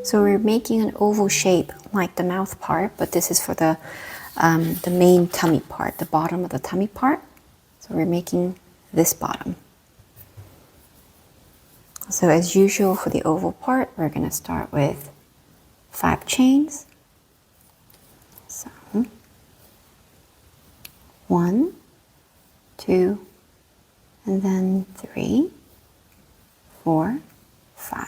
So we're making an oval shape like the mouth part, but this is for the main tummy part, the bottom of the tummy part. So we're making this bottom. So as usual for the oval part, we're going to start with 5 chains. So 1, 2, and then 3, 4, 5.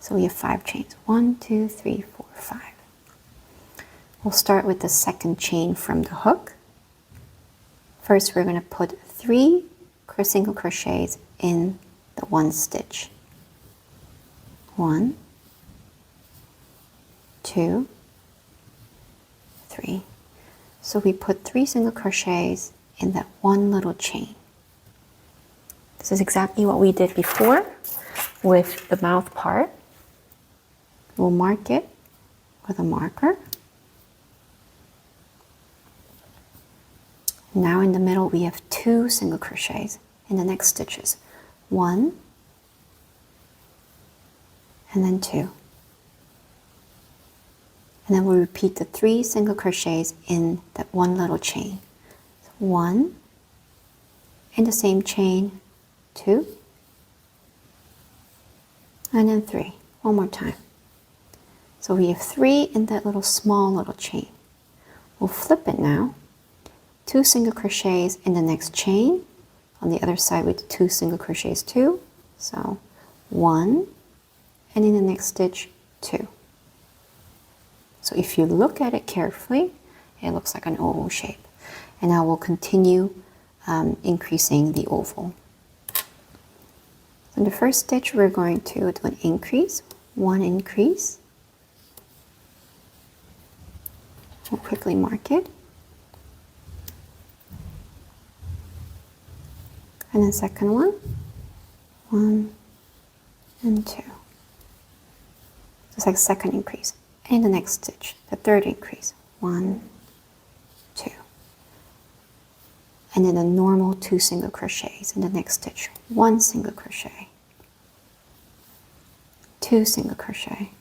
So we have 5 chains. 1, 2, 3, 4, 5. We'll start with the second chain from the hook. First, we're going to put 3 single crochets in the 1 stitch. 1, 2, 3. So we put 3 single crochets in that one little chain. This is exactly what we did before with the mouth part. We'll mark it with a marker. Now in the middle we have 2 single crochets in the next stitches. 1 and then 2. And then we'll repeat the 3 single crochets in that one little chain. So 1 in the same chain, 2, and then 3. One more time. So we have 3 in that small little chain. We'll flip it now. 2 single crochets in the next chain. On the other side we do 2 single crochets too. So 1, and in the next stitch 2. So if you look at it carefully, it looks like an oval shape. And now we'll continue increasing the oval. So in the first stitch we're going to do an increase, 1 increase. We'll quickly mark it. And then second one, 1 and 2. It's like second increase. And in the next stitch, the third increase, 1, 2. And then a normal 2 single crochets in the next stitch, 1 single crochet, 2 single crochet.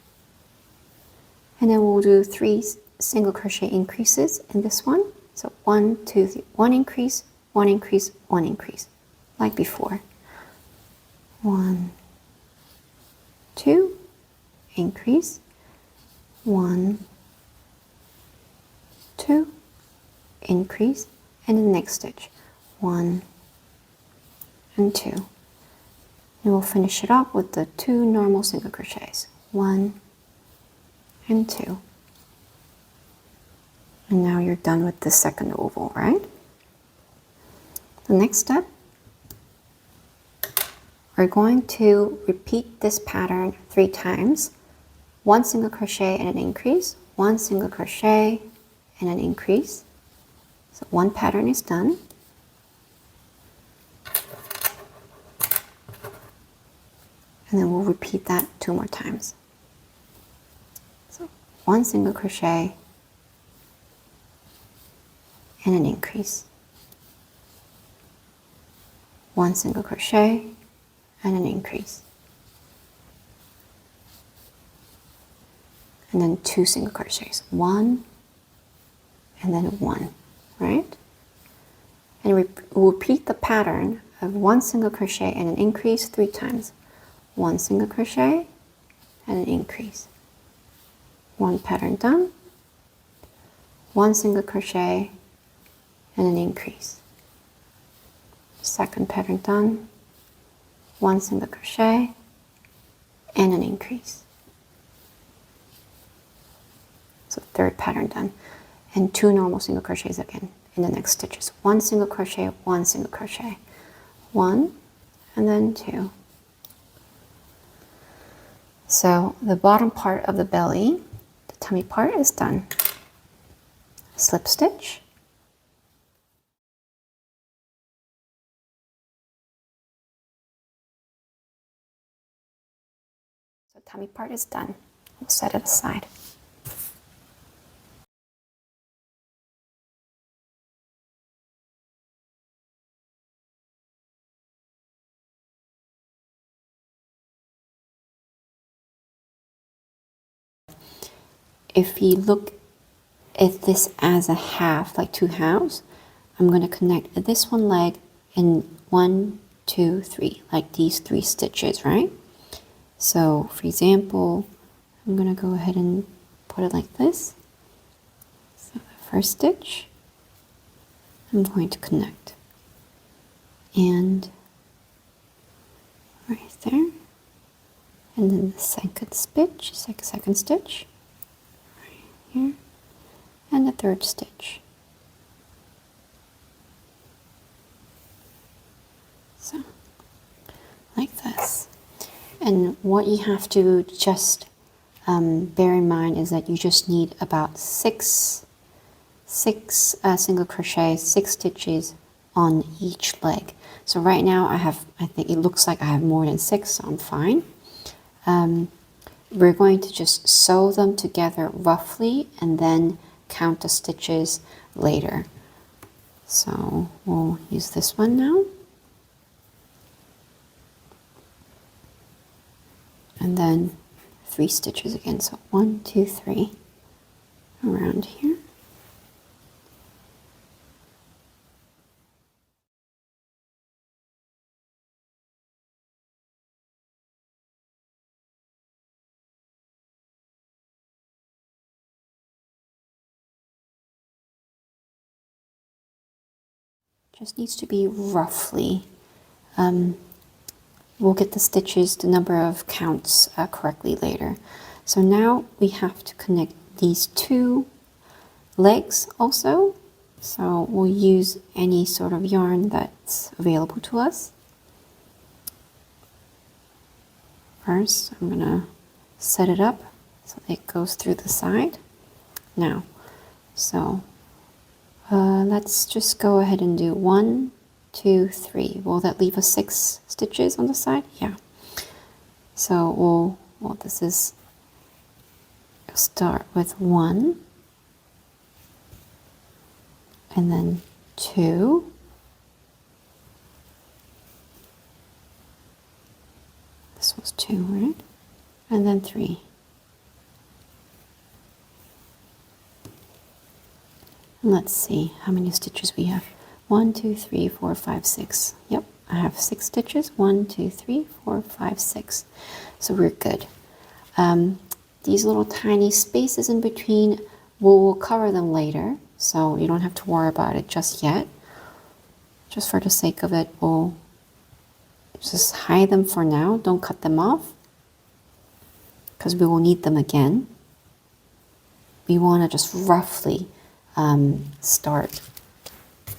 And then we'll do 3 single crochet increases in this one. So 1, 2, 3, 1 increase, 1 increase, 1 increase, like before. 1, 2, increase, 1, 2, increase, and in the next stitch, 1 and 2. And we'll finish it up with the 2 normal single crochets, 1 and 2. And now you're done with the second oval, right? The next step, we're going to repeat this pattern 3 times. 1 single crochet and an increase, 1 single crochet and an increase. So one pattern is done. And then we'll repeat that 2 more times. So 1 single crochet and an increase. 1 single crochet and an increase. And then 2 single crochets, 1 and then 1, right? And we'll repeat the pattern of 1 single crochet and an increase 3 times. 1 single crochet and an increase. 1 pattern done. 1 single crochet and an increase. Second pattern done. 1 single crochet and an increase. So third pattern done. And 2 normal single crochets again in the next stitches. 1 single crochet, 1 single crochet. 1 and then 2. So the bottom part of the belly, the tummy part, is done. Slip stitch. So tummy part is done. We'll set it aside. If you look at this as a half, like 2 halves, I'm going to connect this one leg in 1, 2, 3, like these 3 stitches, right? So, for example, I'm going to go ahead and put it like this. So the first stitch, I'm going to connect. And right there. And then the second stitch, right here. And the third stitch. So, like this. And what you have to just bear in mind is that you just need about 6 single crochets, 6 stitches on each leg. So right now I think it looks like I have more than 6, so I'm fine. We're going to just sew them together roughly and then count the stitches later. So we'll use this one now. And then 3 stitches again. So 1, 2, 3 around here. Just needs to be roughly. We'll get the stitches, the number of counts correctly later. So now we have to connect these 2 legs also. So we'll use any sort of yarn that's available to us. First, I'm going to set it up so it goes through the side. Now, so let's just go ahead and do 1, 2, 3. Will that leave us 6 stitches on the side? Yeah. So this is, start with 1, and then 2, this was 2, right? And then 3. And let's see how many stitches we have. 1, 2, 3, 4, 5, 6. Yep, I have 6 stitches. 1, 2, 3, 4, 5, 6. So we're good. These little tiny spaces in between, we'll cover them later, so you don't have to worry about it just yet. Just for the sake of it, we'll just hide them for now. Don't cut them off, because we will need them again. We want to just roughly start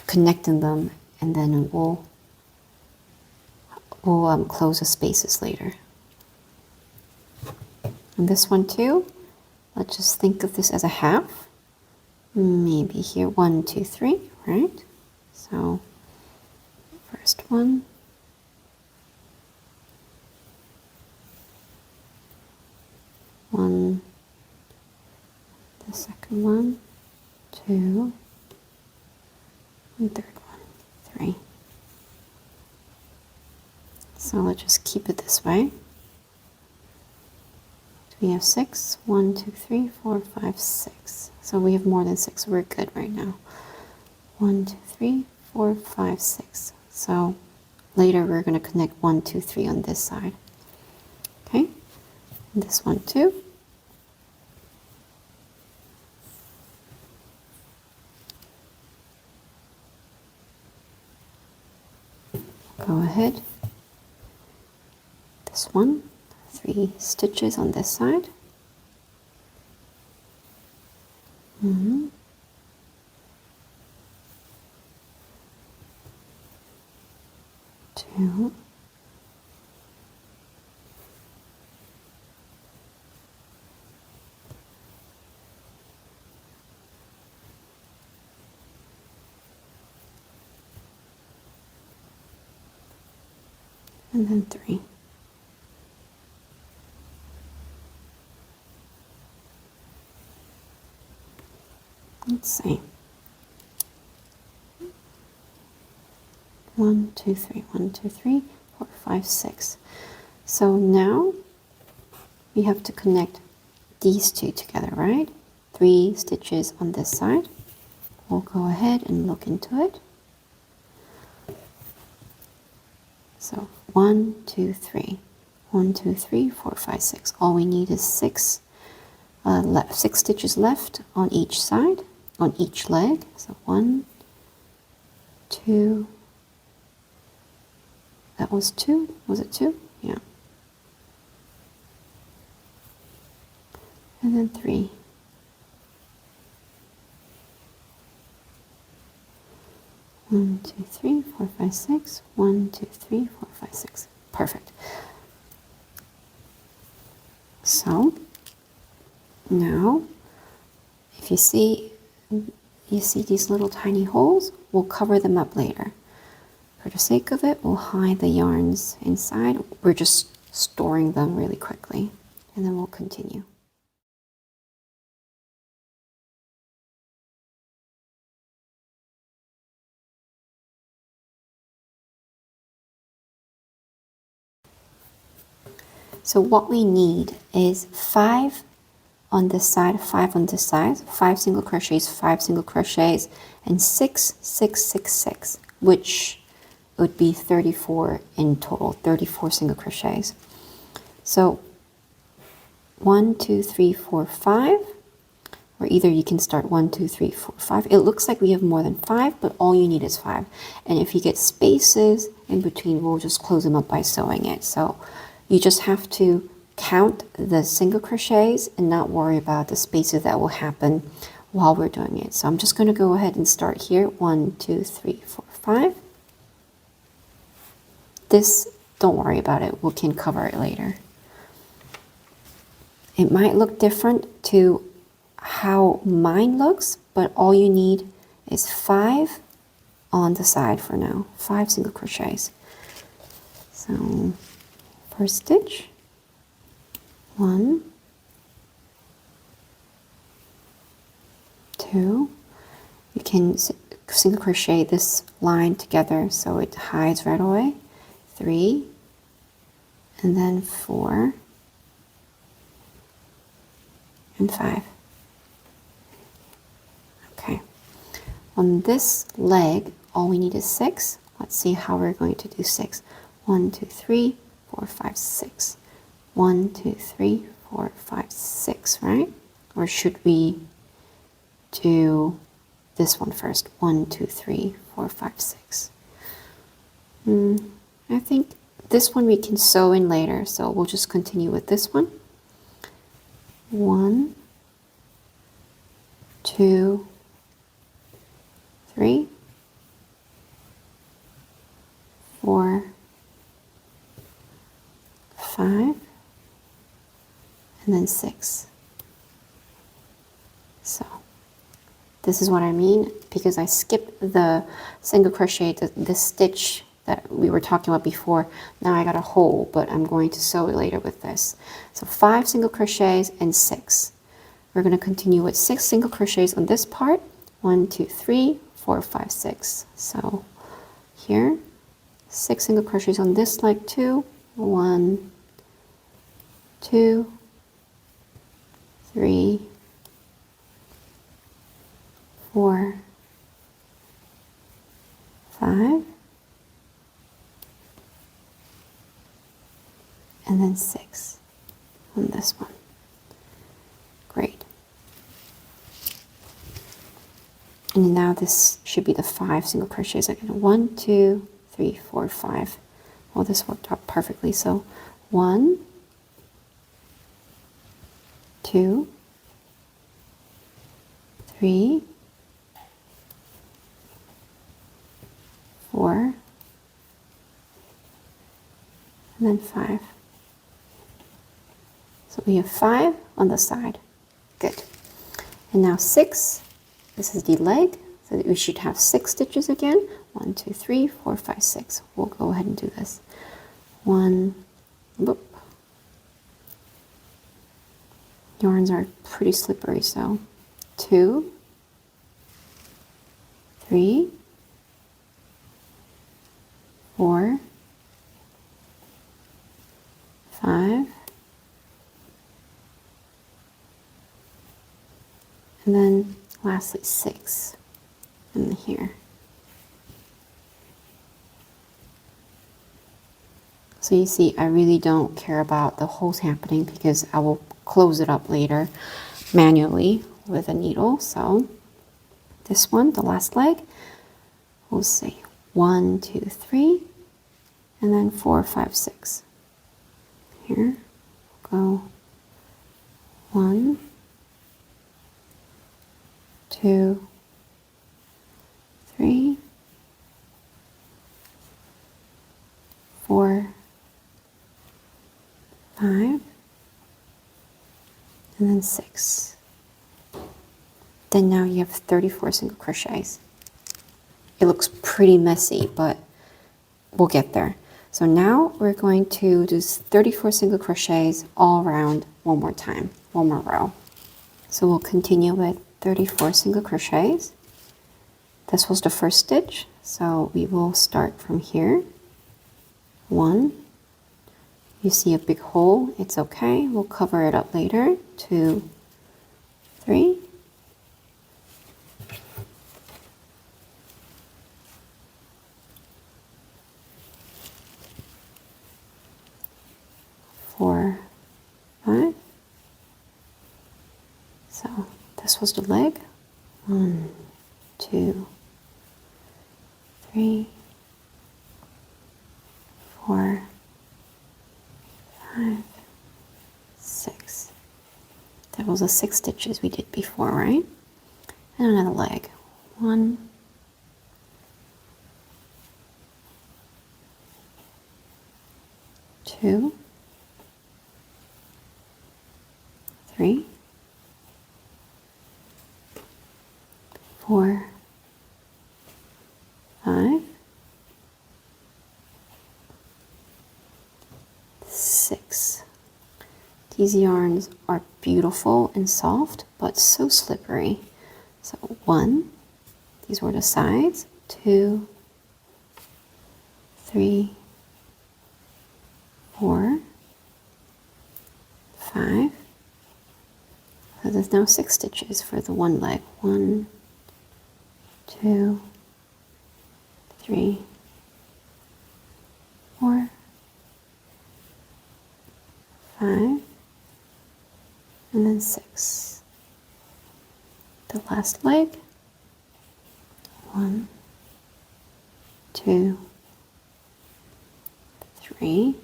connecting them, and then we'll close the spaces later. And this one too, let's just think of this as a half. Maybe here 1, 2, 3, right? So first one, the second one, 2, and third one, 3. So let's just keep it this way. We have 6. 1, 2, 3, 4, 5, 6. So we have more than 6. So we're good right now. 1, 2, 3, 4, 5, 6. So later we're going to connect 1, 2, 3 on this side. Okay. And this one too. Go ahead. This one. 3 stitches on this side. 2, and then 3. let's see. 1, 2, 3, 1, 2, 3, 4, 5, 6. So now we have to connect these two together, right? 3 stitches on this side. We'll go ahead and look into it. So 1, 2, 3. 1, 2, 3, 4, 5, 6. All we need is 6 stitches left on each side, on each leg. So 1, 2, that was 2. Was it 2? Yeah. And then 3. One, 2, 3, 4, 5, 6. 1, 2, 3, 4, 5, 6. Perfect. So now, if you see these little tiny holes, we'll cover them up later. For the sake of it, we'll hide the yarns inside. We're just storing them really quickly, and then we'll continue. So what we need is 5 on this side, 5 on this side, 5 single crochets, 5 single crochets, and 6, 6, 6, 6, which would be 34 in total, 34 single crochets. So 1, 2, 3, 4, 5, or either you can start 1, 2, 3, 4, 5. It looks like we have more than 5, but all you need is 5. And if you get spaces in between, we'll just close them up by sewing it. So you just have to count the single crochets and not worry about the spaces that will happen while we're doing it. So I'm just going to go ahead and start here. 1, 2, 3, 4, 5. This, don't worry about it. We can cover it later. It might look different to how mine looks, but all you need is 5 on the side for now. 5 single crochets. So first stitch, 1, 2. You can single crochet this line together so it hides right away. 3, and then 4, and 5. Okay. On this leg, all we need is 6. Let's see how we're going to do 6. 1, 2, 3, 4, 5, 6. 1, 2, 3, 4, 5, 6, right? Or should we do this one first? 1, 2, 3, 4, 5, 6. I think this one we can sew in later, so we'll just continue with this one. 1, 2, 3, 4, 5, and then 6. So this is what I mean because I skipped the single crochet, the stitch that we were talking about before. Now I got a hole, but I'm going to sew it later with this. So 5 single crochets and 6. We're going to continue with 6 single crochets on this part. 1, 2, 3, 4, 5, 6. So here, 6 single crochets on this leg too. 1, 2, 3, 4, 5, and then 6 on this one. Great. And now this should be the 5 single crochets again. 1, 2, 3, 4, 5. Well, this worked out perfectly. So 1, 2, 3, 4, and then 5. So we have 5 on the side. Good. And now 6. This is the leg. So we should have 6 stitches again. 1, 2, 3, 4, 5, 6. We'll go ahead and do this. 1, whoop. Yarns are pretty slippery, so 2, 3, 4, 5, and then lastly 6 in here. So you see, I really don't care about the holes happening because I will close it up later manually with a needle. So this one, the last leg, we'll say 1, 2, 3, and then 4, 5, 6. Here, go 1, 2, 3, 4, 5, and then 6. Then now you have 34 single crochets. It looks pretty messy, but we'll get there. So now we're going to do 34 single crochets all around one more time, one more row. So we'll continue with 34 single crochets. This was the first stitch, so we will start from here. 1. You see a big hole, it's okay, we'll cover it up later. 2, 3, 4, 5. So this was the leg. 1, 2, 3, 4, 5, 6. That was the 6 stitches we did before, right? And another leg. 1, 2, 3, 4, 5, 6. These yarns are beautiful and soft, but so slippery. So 1, these were the sides. 2, 3, 4, 5. So there's now 6 stitches for the one leg. 1, 2, 3, 4, 5, and then 6. The last leg. 1, 2, 3,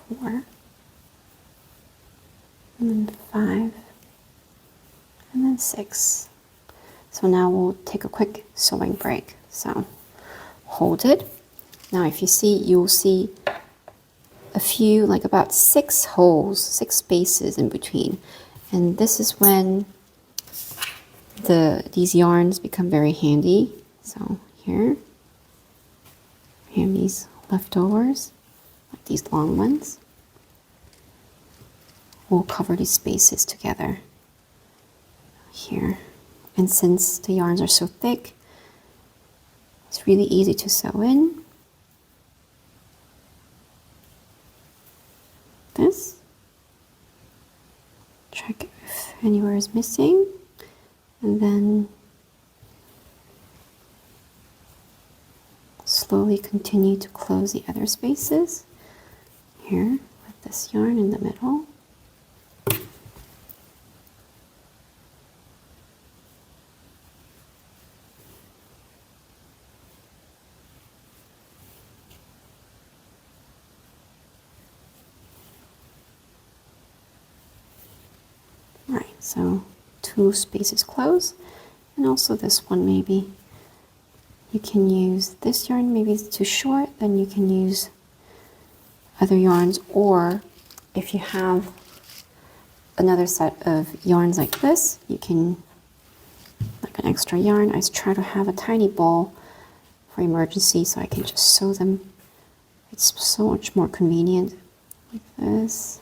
4, and then 5, and then 6. So now we'll take a quick sewing break. So hold it. Now if you see, you'll see a few, like about 6 holes, 6 spaces in between. And this is when these yarns become very handy. So here, we have these leftovers, like these long ones. We'll cover these spaces together here. And since the yarns are so thick, it's really easy to sew in. This. Check if anywhere is missing. And then slowly continue to close the other spaces. Here, with this yarn in the middle. So 2 spaces close, and also this one maybe. You can use this yarn, maybe it's too short, then you can use other yarns, or if you have another set of yarns like this, you can, like an extra yarn, I try to have a tiny ball for emergency so I can just sew them. It's so much more convenient like this.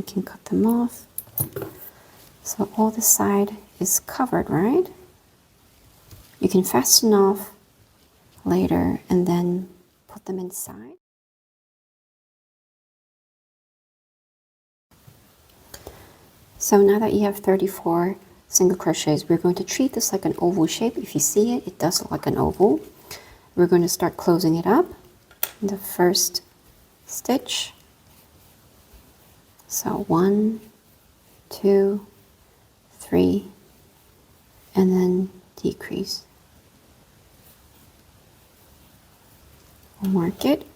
we can cut them off. So all the side is covered, right? You can fasten off later and then put them inside. So now that you have 34 single crochets, we're going to treat this like an oval shape. If you see it, it does look like an oval. We're going to start closing it up in the first stitch. So 1, 2, 3, and then decrease. We'll mark it.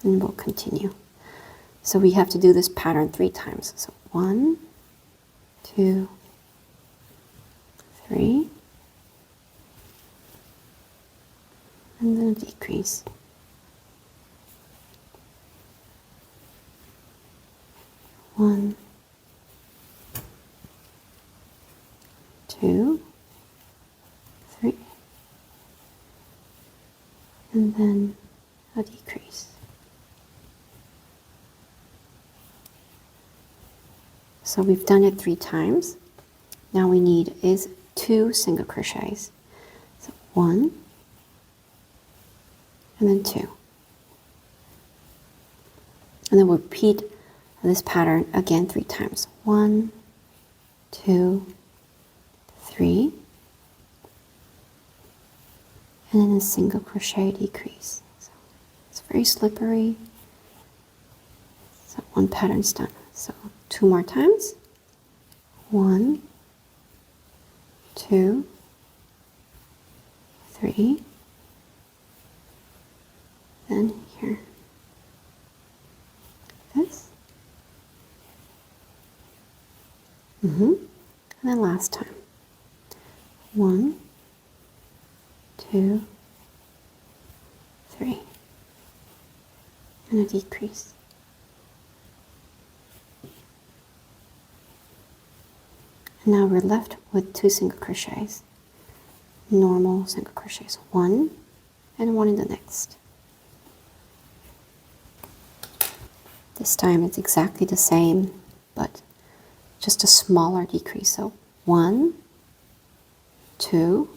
And we'll continue. So we have to do this pattern 3 times. So 1, 2, 3, and then a decrease. 1, 2, 3, and then a decrease. So we've done it 3 times. Now we need is 2 single crochets. So 1, and then 2. And then we'll repeat this pattern again 3 times. 1, 2, 3, and then a single crochet decrease. So it's very slippery. So 1 pattern's done. So 2 more times. 1, 2, 3, then here. This. And then last time. 1, 2, 3, and a decrease. And now we're left with 2 single crochets, normal single crochets, 1 and 1 in the next. This time it's exactly the same, but just a smaller decrease. So 1, 2,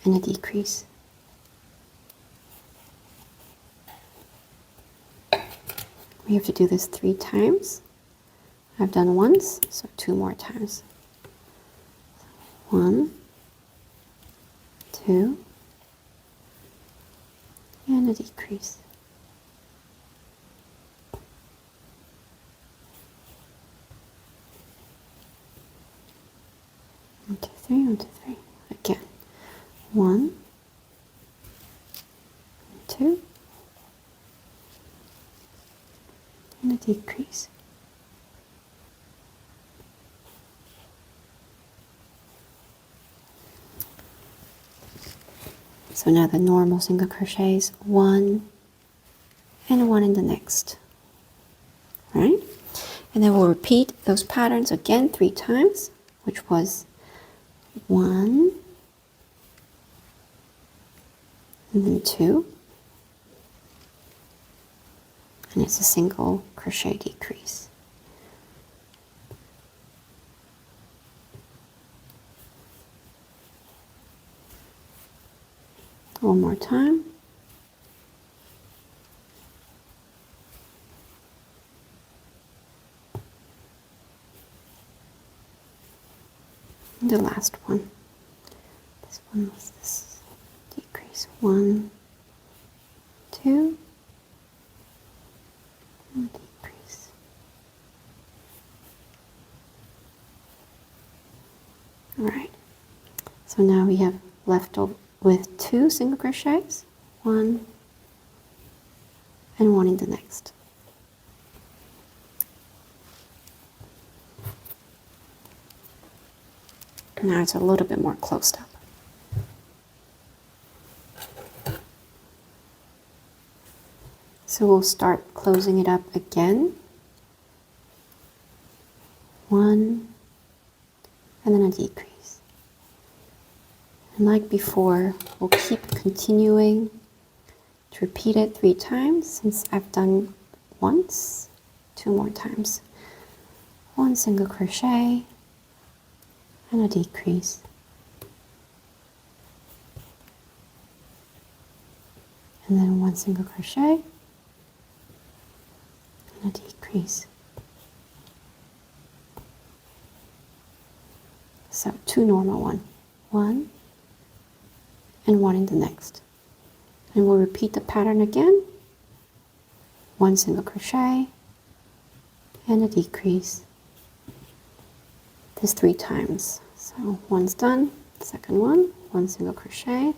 and a decrease. We have to do this 3 times. I've done once, so 2 more times. 1, 2, and a decrease. 1, 2, 3, 1, 2, 3. Again. 1, 2, and a decrease. So now the normal single crochets, 1 and 1 in the next, right? And then we'll repeat those patterns again 3 times, which was 1, and then 2, and it's a single crochet decrease. One more time. And the last one. This one was this decrease. 1, 2, and decrease. All right. So now we have left over with 2 single crochets, 1 and 1 in the next. Now it's a little bit more closed up. So we'll start closing it up again. 1 and then a decrease. And like before, we'll keep continuing to repeat it 3 times since I've done once, 2 more times. 1 single crochet and a decrease. And then 1 single crochet and a decrease. So 2 normal 1 and 1 in the next. And we'll repeat the pattern again. 1 single crochet and a decrease. This 3 times. So one's done, second 1 single crochet,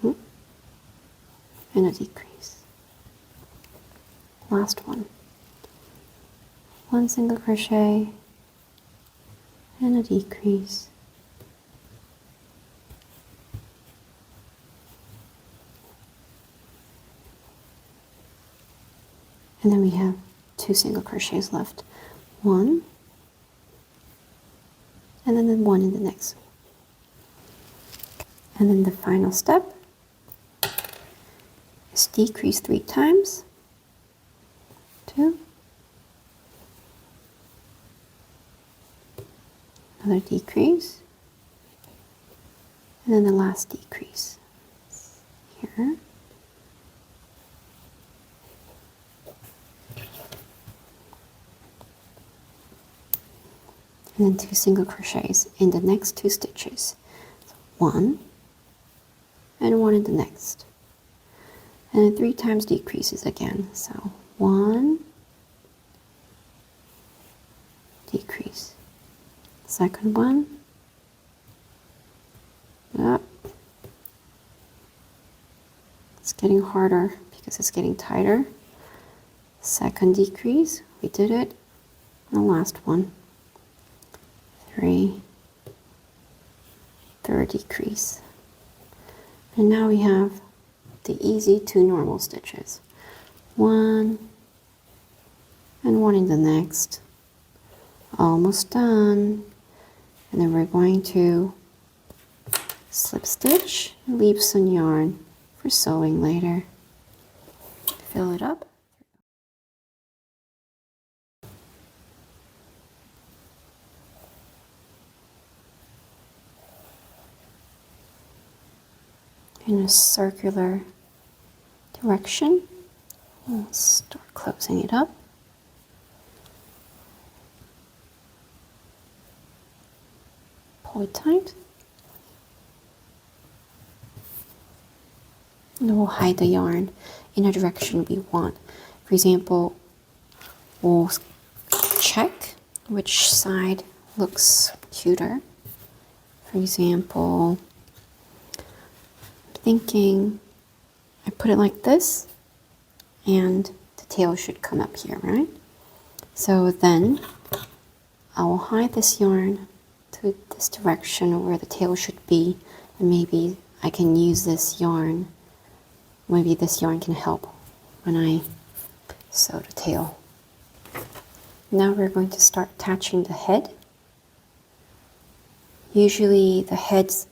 and a decrease. Last 1 single crochet and a decrease. And then we have 2 single crochets left. 1 and then 1 in the next. And then the final step is decrease 3 times. 2. Another decrease. And then the last decrease. Here. And then 2 single crochets in the next 2 stitches. So 1 and 1 in the next. And then 3 times decreases again. So 1, decrease. Second 1, up. It's getting harder because it's getting tighter. Second decrease, we did it. And the last one. 3, third decrease. And now we have the easy 2 normal stitches. 1 and 1 in the next. Almost done. And then we're going to slip stitch and leave some yarn for sewing later. Fill it up. In a circular direction. We'll start closing it up. Pull it tight. And we'll hide the yarn in a direction we want. For example, we'll check which side looks cuter. For example, thinking I put it like this and the tail should come up here, right? So then I will hide this yarn to this direction where the tail should be, and maybe I can use this yarn. Maybe this yarn can help when I sew the tail. Now we're going to start attaching the head. Usually the heads,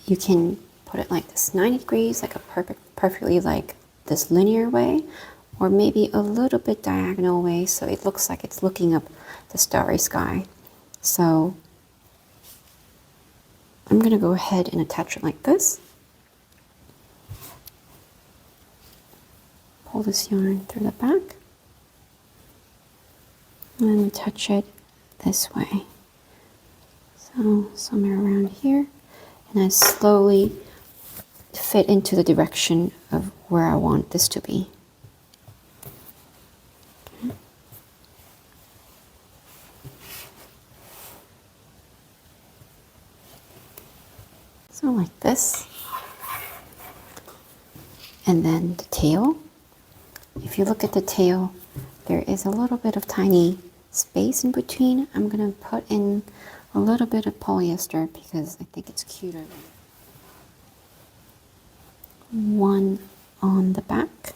you can put it like this 90 degrees, like a perfectly like this linear way, or maybe a little bit diagonal way so it looks like it's looking up the starry sky. So I'm going to go ahead and attach it like this. Pull this yarn through the back and then attach it this way. So somewhere around here, and then slowly fit into the direction of where I want this to be. Okay. So like this. And then the tail. If you look at the tail, there is a little bit of tiny space in between. I'm going to put in a little bit of polyester because I think it's cuter. 1 on the back,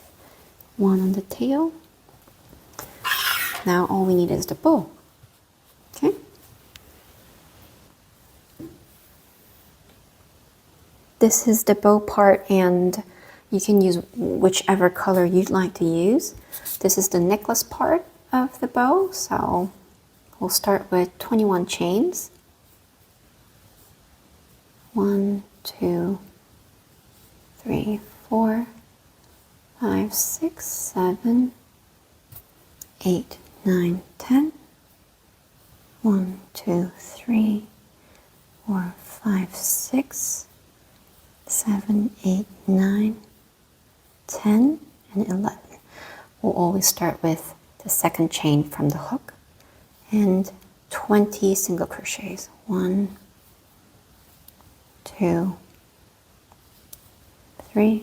1 on the tail. Now all we need is the bow. Okay? This is the bow part, and you can use whichever color you'd like to use. This is the necklace part of the bow, so we'll start with 21 chains. 1, 2, 3, 4, 5, 6, 7, 8, 9, 10. 1, 2, 3, 4, 5, 6, 7, 8, 9, 10, and 11. We'll always start with the second chain from the hook and 20 single crochets. 1, 2, 3,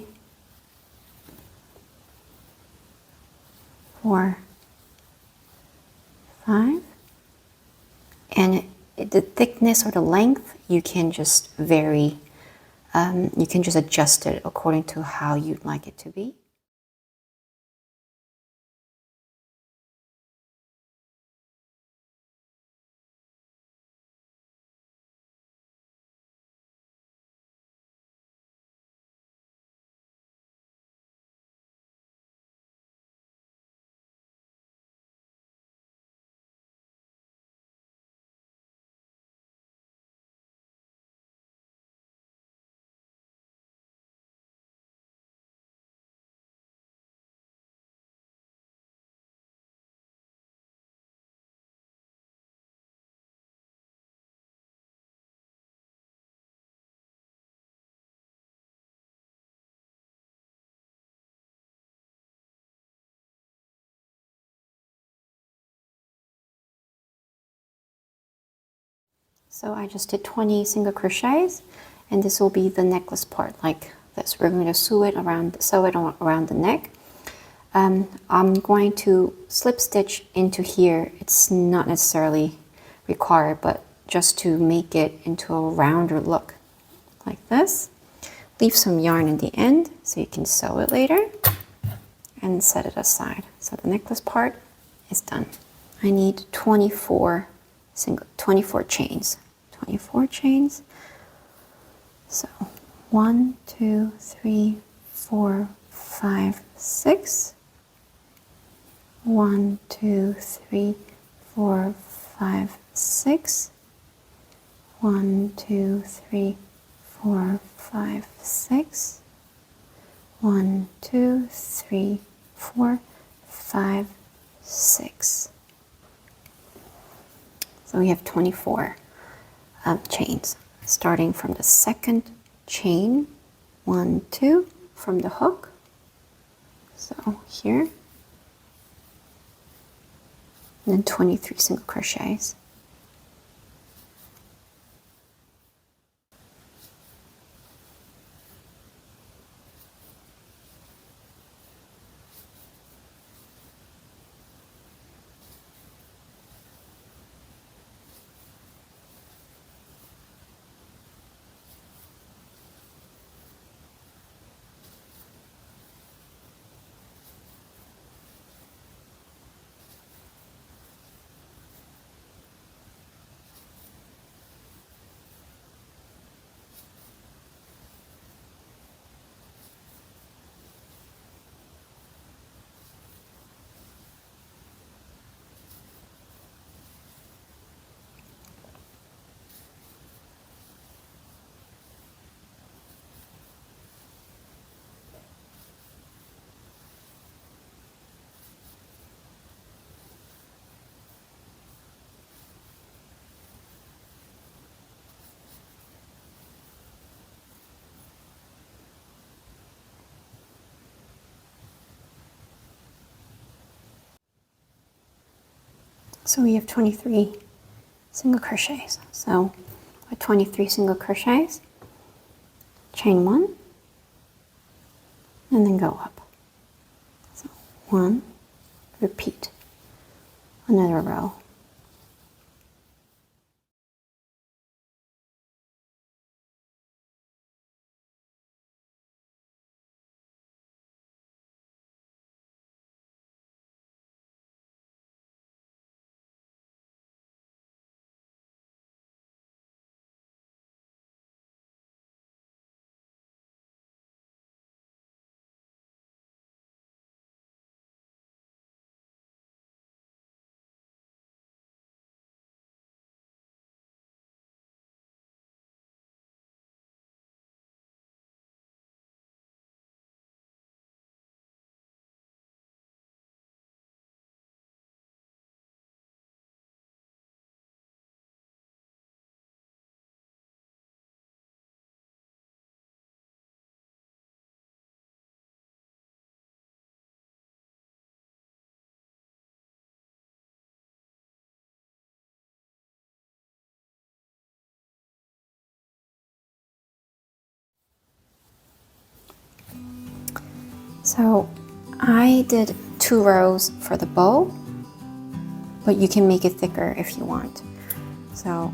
4, 5, and the thickness or the length you can just vary. You can just adjust it according to how you'd like it to be. So I just did 20 single crochets, and this will be the necklace part like this. We're going to sew it around the neck. I'm going to slip stitch into here. It's not necessarily required, but just to make it into a rounder look like this. Leave some yarn in the end so you can sew it later and set it aside. So the necklace part is done. I need 24 chains. 24 chains. So 1, 2, 3, 4, 5, 6. 1, 2, 3, 4, 5, 6. 1, 2, 3, 4, 5, 6. 1, 2, 3, 4, 5, 6. So we have 24 chains, starting from the second chain, 1, 2, from the hook. So here, and then 23 single crochets. So we have 23 single crochets. So with 23 single crochets, chain 1, and then go up. So 1, repeat another row. So I did 2 rows for the bow, but you can make it thicker if you want. So